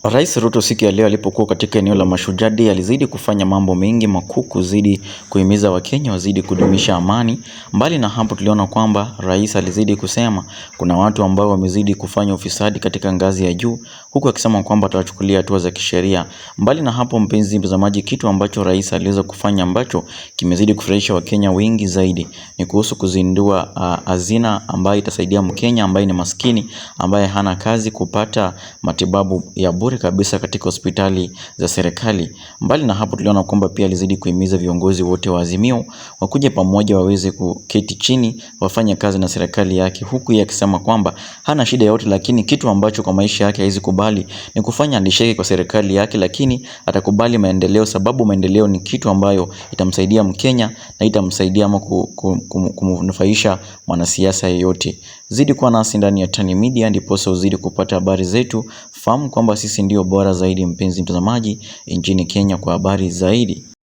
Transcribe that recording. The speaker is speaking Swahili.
Rais Ruto siku ya leo alipokuwa katika eneo la Mashujaa Day alizidi kufanya mambo mengi makuu kuzidi kuhimiza Wakenya wazidi kudumisha amani. Mbali na hapo tuliona kwamba rais alizidi kusema kuna watu ambao wamezidi kufanya ufisadi katika ngazi ya juu, huku akisema kwamba atawachukulia hatua za kisheria. Mbali na hapo, mpenzi mtazamaji, kitu ambacho rais aliweza kufanya ambacho kimezidi kufurahisha Wakenya wengi zaidi ni kuhusu kuzindua hazina ambayo itasaidia Mkenya ambaye ni maskini, ambaye hana kazi, kupata matibabu ya bure kabisa katika hospitali za serikali. Mbali na hapo tuliona kwamba pia alizidi kuhimiza viongozi wote wa Azimio wakuje pamoja waweze kuketi chini wafanye kazi na serikali yake, huku yeye akisema kwamba hana shida yote, lakini kitu ambacho kwa maisha yake hawezi kubali ni kufanya handishake kwa serikali yake, lakini atakubali maendeleo, sababu maendeleo ni kitu ambayo itamsaidia Mkenya na itamsaidia ama kumnufaisha mwanasiasa yeyote. Zidi kuwa nasi ndani ya Tani Media ndiposa uzidi kupata habari zetu. Fahamu kwamba sisi ndio bora zaidi, mpenzi mtazamaji, nchini Kenya kwa habari zaidi.